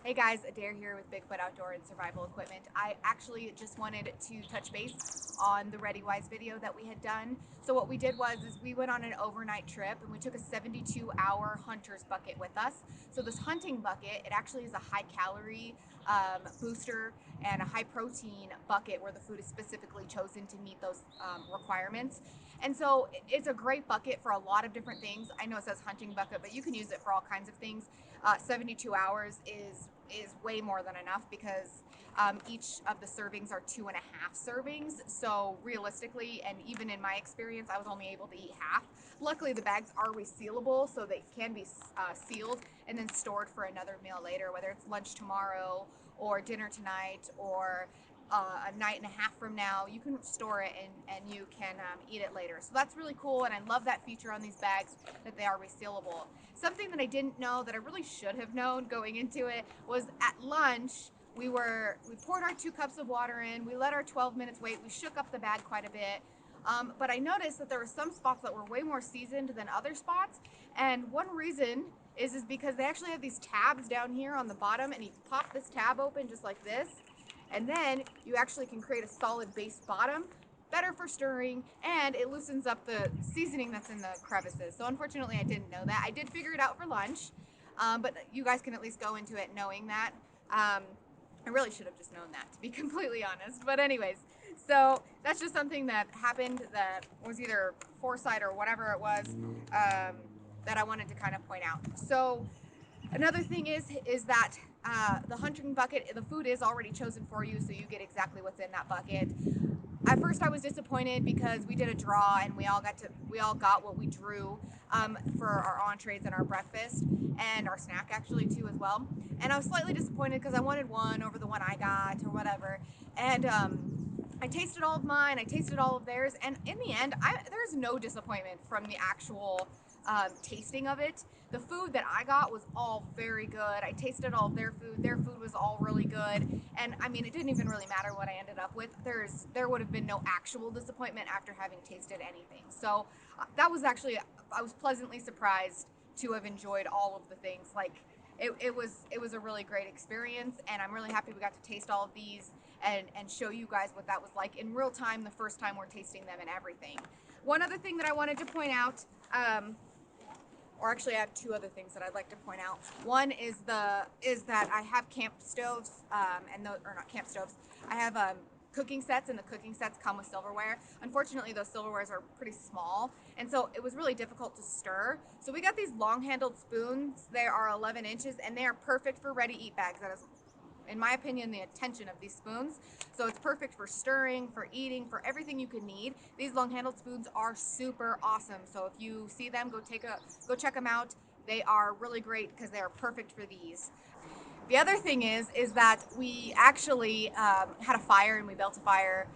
Hey guys, Adaire here with Bigfoot Outdoor and Survival Equipment. I actually just wanted to touch base on the Readywise video that we had done. So what we did was we went on an overnight trip and we took a 72-hour hunter's bucket with us. So this hunting bucket, it actually is a high calorie booster and a high protein bucket where the food is specifically chosen to meet those requirements. And so it's a great bucket for a lot of different things. I know it says hunting bucket, but you can use it for all kinds of things. 72 hours is way more than enough because each of the servings are 2.5 servings. So realistically, and even in my experience, I was only able to eat half. Luckily, the bags are resealable, so they can be sealed and then stored for another meal later, whether it's lunch tomorrow or dinner tonight or a night and a half from now. You can store it and you can eat it later. So that's really cool, and I love that feature on these bags that they are resealable. Something that I didn't know that I really should have known going into it was at lunch we poured our 2 cups of water in, we let our 12 minutes wait, we shook up the bag quite a bit. But I noticed that there were some spots that were way more seasoned than other spots, and one reason is because they actually have these tabs down here on the bottom, and you pop this tab open just like this, and then you actually can create a solid base bottom, better for stirring, and it loosens up the seasoning that's in the crevices. So unfortunately I didn't know that. I did figure it out for lunch, but you guys can at least go into it knowing that. I really should have just known that, to be completely honest. But anyways, so that's just something that happened that was either foresight or whatever it was, that I wanted to kind of point out. So another thing is that the hunting bucket, the food is already chosen for you, so you get exactly what's in that bucket. At first, I was disappointed because we did a draw and we all got what we drew for our entrees and our breakfast and our snack actually too as well. And I was slightly disappointed because I wanted one over the one I got or whatever. And I tasted all of mine, I tasted all of theirs, and in the end, there's no disappointment from the actual tasting of it. The food that I got was all very good. I tasted all of their food. Their food was all really good, and I mean, it didn't even really matter what I ended up with. There would have been no actual disappointment after having tasted anything. So that was actually, I was pleasantly surprised to have enjoyed all of the things. Like it was a really great experience, and I'm really happy we got to taste all of these and show you guys what that was like in real time the first time we're tasting them and everything. One other thing that I wanted to point out, or actually I have two other things that I'd like to point out. One is that I have camp stoves, and those, or not camp stoves. I have cooking sets, and the cooking sets come with silverware. Unfortunately, those silverwares are pretty small, and so it was really difficult to stir. So we got these long-handled spoons. They are 11 inches, and they are perfect for ready-eat bags. That is, in my opinion, the intention of these spoons. So it's perfect for stirring, for eating, for everything you could need. These long-handled spoons are super awesome. So if you see them, go check them out. They are really great because they are perfect for these. The other thing is that we actually had a fire, and we built a fire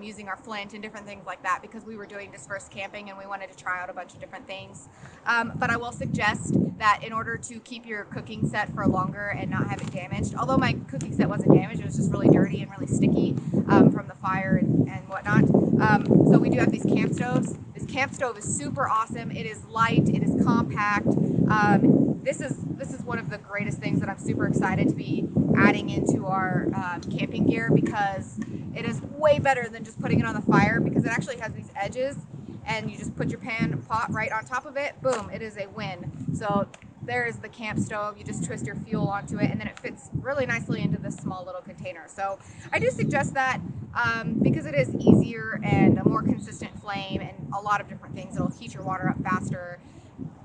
using our flint and different things like that because we were doing dispersed camping and we wanted to try out a bunch of different things. But I will suggest that in order to keep your cooking set for longer and not have it damaged, although my cooking set wasn't damaged, it was just really dirty and really sticky from the fire and whatnot. So we do have these camp stoves. This camp stove is super awesome. It is light. It is compact. This is one of the greatest things that I'm super excited to be adding into our camping gear because it is way better than just putting it on the fire because it actually has these edges, and you just put your pan pot right on top of it. Boom, it is a win. So there's the camp stove. You just twist your fuel onto it, and then it fits really nicely into this small little container. So I do suggest that because it is easier and a more consistent flame and a lot of different things. It'll heat your water up faster.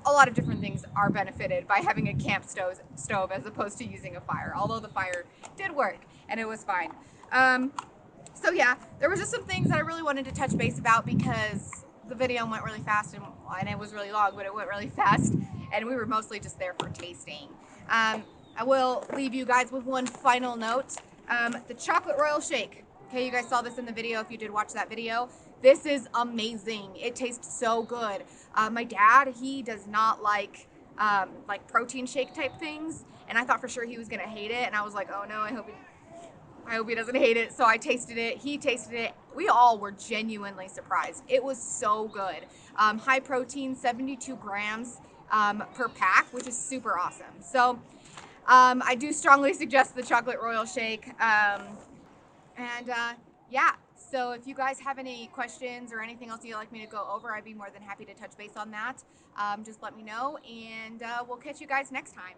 A lot of different things are benefited by having a camp stove as opposed to using a fire, although the fire did work and it was fine. So yeah, there was just some things that I really wanted to touch base about because the video went really fast, and it was really long, but it went really fast, and we were mostly just there for tasting. I will leave you guys with one final note. The chocolate royal shake. Okay, you guys saw this in the video if you did watch that video. This is amazing. It tastes so good. My dad, he does not like protein shake type things, and I thought for sure he was gonna hate it, and I was like, oh no, I hope he doesn't hate it. So I tasted it. He tasted it. We all were genuinely surprised. It was so good. High protein, 72 grams per pack, which is super awesome. So I do strongly suggest the chocolate royal shake. And yeah, so if you guys have any questions or anything else you'd like me to go over, I'd be more than happy to touch base on that. Just let me know, and we'll catch you guys next time.